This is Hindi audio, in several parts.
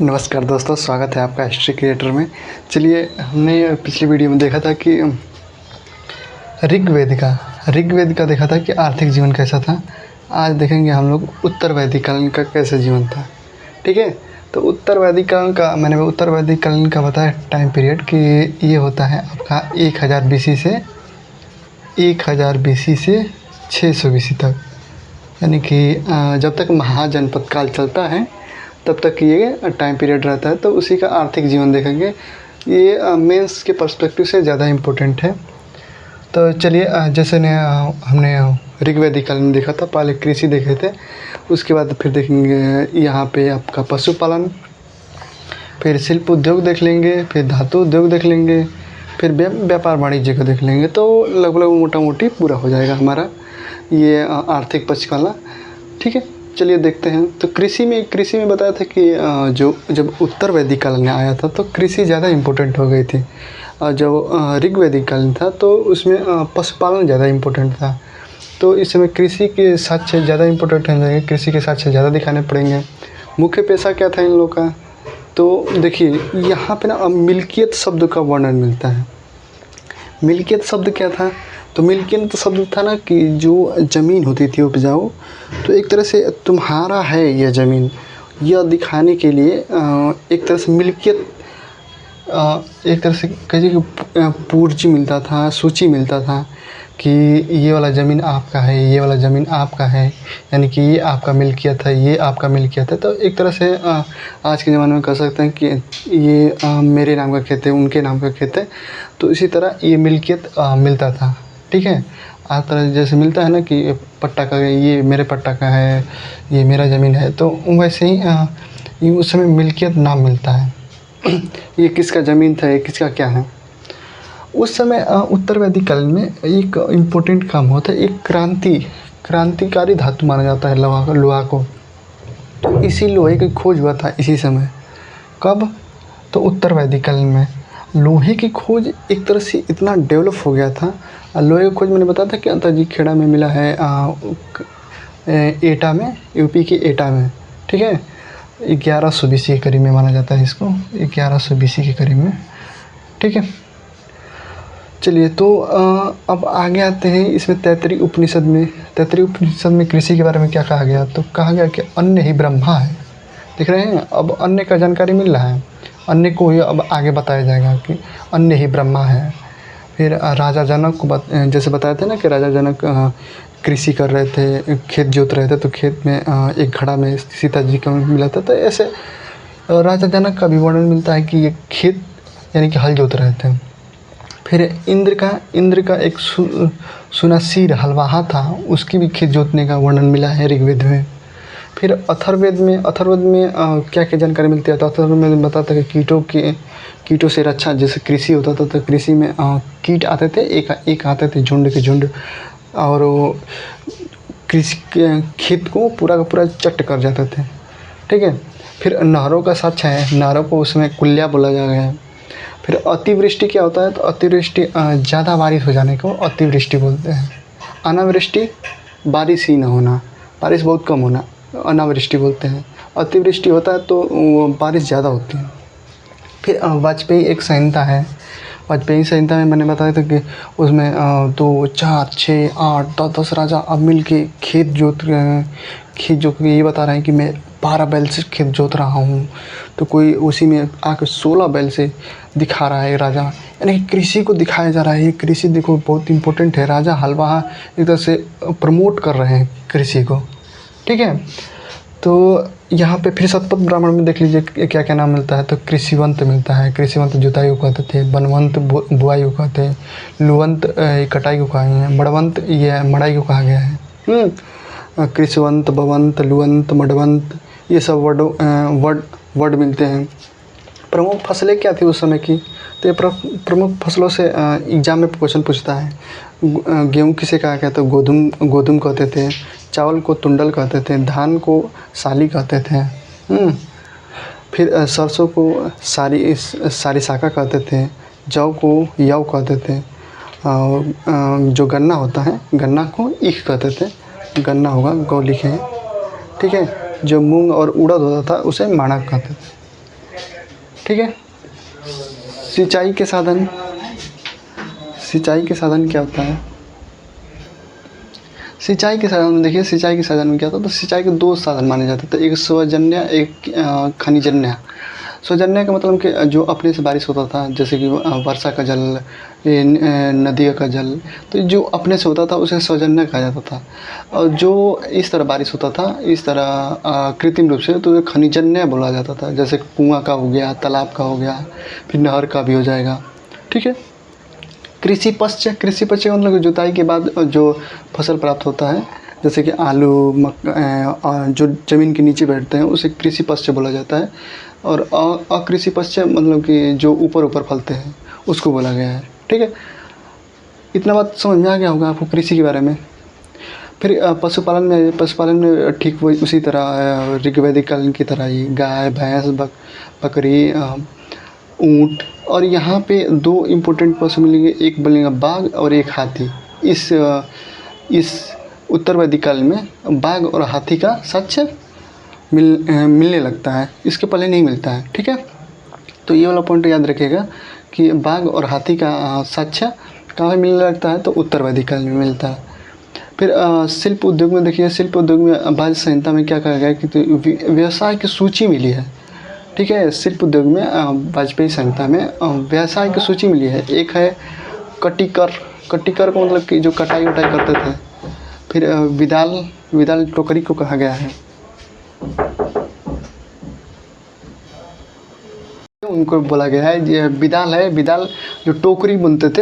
नमस्कार दोस्तों, स्वागत है आपका हिस्ट्री क्रिएटर में। चलिए, हमने पिछली वीडियो में देखा था कि ऋग्वेद का देखा था कि आर्थिक जीवन कैसा था। आज देखेंगे हम लोग उत्तर वैदिक कालीन का कैसे जीवन था। ठीक है, तो उत्तर वैदिक कालीन का बताया टाइम पीरियड कि ये होता है आपका 1000 BC से 600 BC तक, यानी कि जब तक महाजनपद काल चलता है तब तक ये टाइम पीरियड रहता है। तो उसी का आर्थिक जीवन देखेंगे। ये मेंस के पर्सपेक्टिव से ज़्यादा इम्पोर्टेंट है। तो चलिए, जैसे हमने ऋग्वेदिक काल में देखा था, पहले कृषि देखे थे, उसके बाद फिर देखेंगे यहाँ पे आपका पशुपालन, फिर शिल्प उद्योग देख लेंगे, फिर धातु उद्योग देख लेंगे, फिर व्यापार वाणिज्य को देख लेंगे। तो लगभग मोटा मोटी पूरा हो जाएगा हमारा ये आर्थिक पक्ष वाला। ठीक है, चलिए देखते हैं। तो कृषि में बताया था कि जब उत्तर वैदिक काल में आया था तो कृषि ज़्यादा इम्पोर्टेंट हो गई थी। जब ऋग्वेदिक काल था तो उसमें पशुपालन ज़्यादा इम्पोर्टेंट था। तो इस समय कृषि के साक्ष्य ज़्यादा इम्पोर्टेंट हो जाएंगे, कृषि के साक्ष्य ज़्यादा दिखाने पड़ेंगे। मुख्य पेशा क्या था इन लोगों का, तो देखिए यहाँ पे ना मिल्कियत शब्द का वर्णन मिलता है। मिल्कियत शब्द क्या था, तो मिल्कियत शब्द था ना कि जो ज़मीन होती थी उपजाऊ, तो एक तरह से तुम्हारा है यह ज़मीन, यह दिखाने के लिए एक तरह से मिल्कियत, एक तरह से कहिए कि पूर्जी मिलता था, सूची मिलता था कि ये वाला ज़मीन आपका है, ये वाला ज़मीन आपका है, यानी कि ये आपका मिल्कियत है, ये आपका मिल्कियत है। तो एक तरह से आज के ज़माने में कह सकते हैं कि ये मेरे नाम का खेत है, उनके नाम का खेत है। तो इसी तरह ये मिल्कियत मिलता था। ठीक है, आज तरह जैसे मिलता है ना कि पट्टा का, ये मेरे पट्टा का है, ये मेरा ज़मीन है, तो वैसे ही उस समय मिल्कियत नाम मिलता है। ये किसका ज़मीन था, ये किसका क्या है। उस समय उत्तर वैदिक काल में एक इम्पोर्टेंट काम होता है, एक क्रांतिकारी धातु माना जाता है लोहा को। तो इसी लोहे की खोज हुआ था इसी समय। कब, तो उत्तर वैदिक काल में लोहे की खोज एक तरह से इतना डेवलप हो गया था। लोहे की खोज मैंने बताया था कि अंतरजी खेड़ा में मिला है, एटा में, यूपी के एटा में। ठीक है, 1100 BC के करीब में माना जाता है इसको, 1100 BC के करीब में। ठीक है, चलिए तो अब आगे आते हैं इसमें तैत्तिरीय उपनिषद में कृषि के बारे में क्या कहा गया। तो कहा गया कि अन्न ही ब्रह्मा है। देख रहे हैं, अब अन्न का जानकारी मिल रहा है, अन्न को ही अब आगे बताया जाएगा कि अन्न ही ब्रह्मा है। फिर राजा जनक को जैसे बताए थे ना कि राजा जनक कृषि कर रहे थे, खेत जोत रहे थे, तो खेत में एक घड़ा में सीता जी का मिला था। तो ऐसे राजा जनक का भी वर्णन मिलता है कि ये खेत यानी कि हल जोत रहे थे। फिर इंद्र का एक सुनासीर हलवाहा था, उसकी भी खेत जोतने का वर्णन मिला है ऋग्वेद में। फिर अथर्ववेद में क्या क्या जानकारी मिलती है, तो अथर्ववेद में बताता है कि कीटों से रक्षा, जैसे कृषि होता था तो कृषि में कीट आते थे, एक आते थे झुंड के झुंड, और वो कृषि के खेत को पूरा का पूरा चट कर जाते थे। ठीक है, फिर नहरों का साक्ष्य है, नहरों को उसमें कुल्या बोला जा गया है। फिर अतिवृष्टि क्या होता है, तो अतिवृष्टि ज़्यादा बारिश हो जाने को अतिवृष्टि बोलते हैं। अनावृष्टि बारिश ही ना होना, बारिश बहुत कम होना, अनावृष्टि बोलते हैं। अतिवृष्टि होता है तो बारिश ज़्यादा होती है। फिर वाजपेयी एक संहिता है, वाजपेयी संहिता में मैंने बताया था कि उसमें 2, 4, 6, 8, 10 राजा अब मिल के खेत जोत रहे हैं। खेत जोत के ये बता रहे हैं कि मैं 12 बैल से खेत जोत रहा हूँ, तो कोई उसी में आकर 16 बैल से दिखा रहा है राजा, यानी कि कृषि को दिखाया जा रहा है। ये कृषि देखो बहुत इंपॉर्टेंट है, राजा हलवाहा एक तरह से प्रमोट कर रहे हैं कृषि को। ठीक है, तो यहाँ पे फिर शतपथ ब्राह्मण में देख लीजिए क्या क्या नाम मिलता है। तो कृषिवंत मिलता है, कृषिवंत जुताई को कहते थे, बनवंत बुआई को कहते हैं, लुवंत कटाई को कहा गया है, मड़वंत ये मड़ाई को कहा गया है। कृषिवंत, बवंत, लुवंत, मडवंत, ये सब वर्ड मिलते हैं। प्रमुख फसलें क्या थी उस समय की, तो ये प्रमुख फसलों से एग्जाम में क्वेश्चन पूछता है। गेहूँ किसे कहा गया, तो गोधुम कहते थे, चावल को तुंडल कहते थे, धान को साली कहते थे। फिर सरसों को सारिसाका कहते थे, जौ को यव कहते थे, और जो गन्ना होता है, गन्ना को ईख कहते थे, गन्ना होगा गौ लिखे हैं। ठीक है, जो मूंग और उड़द होता था उसे माणक कहते थे। ठीक है। सिंचाई के साधन, सिंचाई के साधन क्या होता है? सिंचाई के साधन में देखिए, सिंचाई के साधन में क्या होता है, तो सिंचाई के दो साधन माने जाते हैं, तो एक स्वजन्य, एक खनिजन्य। स्वजन्य का मतलब कि जो अपने से बारिश होता था, जैसे कि वर्षा का जल, नदियों का जल, तो जो अपने से होता था उसे स्वजन्य कहा जाता था। और जो इस तरह बारिश होता था, इस तरह कृत्रिम रूप से, तो खनिजन्य बोला जाता था, जैसे कुआँ का हो गया, तालाब का हो गया, फिर नहर का भी हो जाएगा, ठीक है। कृषि पश्च, कृषि पश्च का मतलब जुताई के बाद जो फसल प्राप्त होता है, जैसे कि आलू, जो ज़मीन के नीचे बैठते हैं उसे कृषि पश्च बोला जाता है। और अकृषि पश्च मतलब कि जो ऊपर ऊपर फलते हैं उसको बोला गया है, ठीक है। इतना बात समझ में आ गया होगा आपको कृषि के बारे में। फिर पशुपालन में ठीक वही उसी तरह ऋग्वैदिक कालीन की तरह ही गाय, भैंस, बकरी, ऊँट, और यहाँ पे दो इम्पोर्टेंट पशु मिलेंगे, एक बोलेंगे बाघ और एक हाथी। इस उत्तर वैदिक काल में बाघ और हाथी का साक्ष्य मिलने लगता है, इसके पहले नहीं मिलता है, ठीक है। तो ये वाला पॉइंट याद रखिएगा कि बाघ और हाथी का साक्ष्य कहाँ मिलने लगता है, तो उत्तर वैदिक काल में मिलता है। फिर शिल्प उद्योग में देखिए, शिल्प उद्योग में वाज्य संहिता में क्या कहा गया है कि तो व्यवसाय की सूची मिली है, ठीक है। शिल्प उद्योग में वाजपेयी संहिता में व्यवसाय की सूची मिली है। एक है कटिकर, कटिकर का मतलब कि जो कटाई वटाई करते थे। फिर विदाल टोकरी को कहा गया है, उनको बोला गया है। ये विदाल है, विदाल जो टोकरी बुनते थे,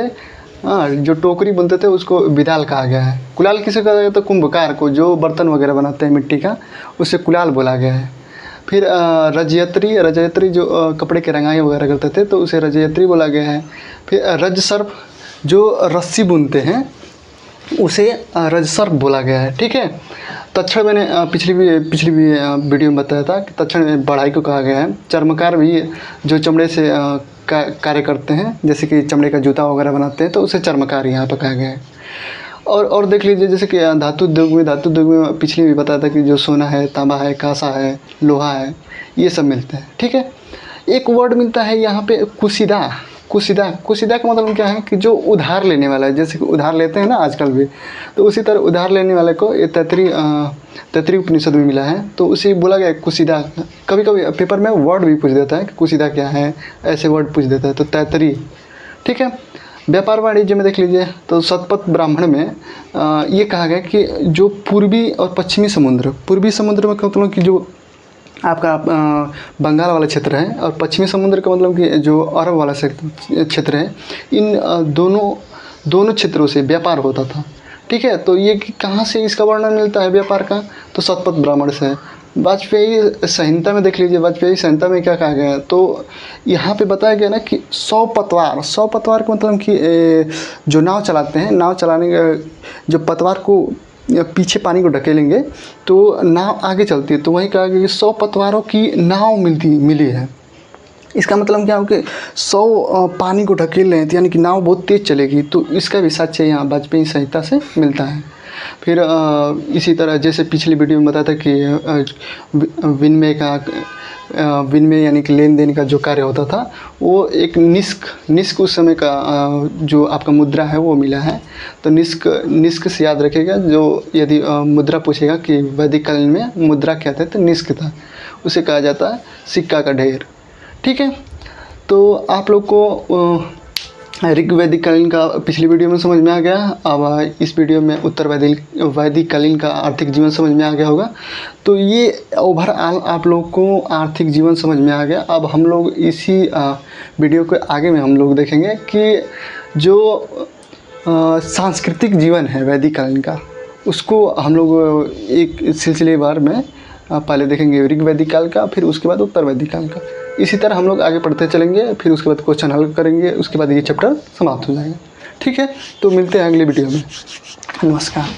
हाँ, जो टोकरी बुनते थे उसको विदाल कहा गया है। कुलाल किसे कहा गया, तो कुंभकार को, जो बर्तन वगैरह बनाते हैं मिट्टी का, उसे कुलाल बोला गया है। फिर रजयत्री, रजयत्री जो कपड़े की रंगाई वगैरह करते थे, तो उसे रजयत्री बोला गया है। फिर रजसर्प, जो रस्सी बुनते हैं उसे रजसर्प बोला गया है, ठीक है। तक्षण मैंने पिछली वीडियो में बताया था कि तक्षण में बढ़ाई को कहा गया है। चर्मकार भी जो चमड़े से कार्य करते हैं, जैसे कि चमड़े का जूता वगैरह बनाते हैं, तो उसे चर्मकार यहाँ पर कहा गया है। और देख लीजिए, जैसे कि धातु उद्योग में पिछले भी बताया था कि जो सोना है, तांबा है, कांसा है, लोहा है, ये सब मिलते हैं, ठीक है। एक वर्ड मिलता है यहाँ पे कुशिदा। कुशिदा का मतलब क्या है कि जो उधार लेने वाला है, जैसे कि उधार लेते हैं ना आजकल भी, तो उसी तरह उधार लेने वाले को ये तैतरी उपनिषद में मिला है, तो उसे बोला गया कुशिदा। कभी कभी पेपर में वर्ड भी पूछ देता है कि कुशिदा क्या है, ऐसे वर्ड पूछ देता है, तो तैतरी, ठीक है। व्यापार वाणिज्य में देख लीजिए, तो शतपथ ब्राह्मण में ये कहा गया कि जो पूर्वी और पश्चिमी समुद्र, पूर्वी समुद्र में मतलब कि जो आपका बंगाल वाला क्षेत्र है, और पश्चिमी समुद्र का मतलब कि जो अरब वाला क्षेत्र है, इन दोनों क्षेत्रों से व्यापार होता था, ठीक है। तो ये कि कहाँ से इसका वर्णन मिलता है व्यापार का, तो शतपथ ब्राह्मण से। वाजपेयी संहिता में देख लीजिए, वाजपेयी संहिता में क्या कहा गया है, तो यहाँ पे बताया गया ना कि 100 पतवार का मतलब कि जो नाव चलाते हैं, नाव चलाने का जो पतवार को पीछे पानी को ढकेलेंगे तो नाव आगे चलती है, तो वही कहा गया कि 100 पतवारों की नाव मिली है। इसका मतलब क्या हो कि 100 पानी को ढकेल रहे हैं, यानी कि नाव बहुत तेज़ चलेगी, तो इसका भी साक्ष्य यहाँ वाजपेयी संहिता से मिलता है। फिर इसी तरह जैसे पिछली वीडियो में बताया था कि विनिमय यानी कि लेन देन का जो कार्य होता था, वो एक निष्क उस समय का जो आपका मुद्रा है वो मिला है। तो निष्क से याद रखिएगा, जो यदि मुद्रा पूछेगा कि वैदिक काल में मुद्रा क्या था, तो निष्क था, उसे कहा जाता है सिक्का का ढेर, ठीक है। तो आप लोग को ऋग्वैदिक कालीन का पिछली वीडियो में समझ में आ गया। अब इस वीडियो में उत्तर वैदिक कालीन का आर्थिक जीवन समझ में आ गया होगा। तो ये ओवरऑल आप लोग को आर्थिक जीवन समझ में आ गया। अब हम लोग इसी वीडियो के आगे में हम लोग देखेंगे कि जो सांस्कृतिक जीवन है वैदिक कालीन का, उसको हम लोग एक सिलसिलेवार में पहले देखेंगे ऋग्वैदिक काल का, फिर उसके बाद उत्तर वैदिक काल का। इसी तरह हम लोग आगे पढ़ते चलेंगे, फिर उसके बाद क्वेश्चन हल करेंगे, उसके बाद ये चैप्टर समाप्त हो जाएगा, ठीक है। तो मिलते हैं अगले वीडियो में, नमस्कार।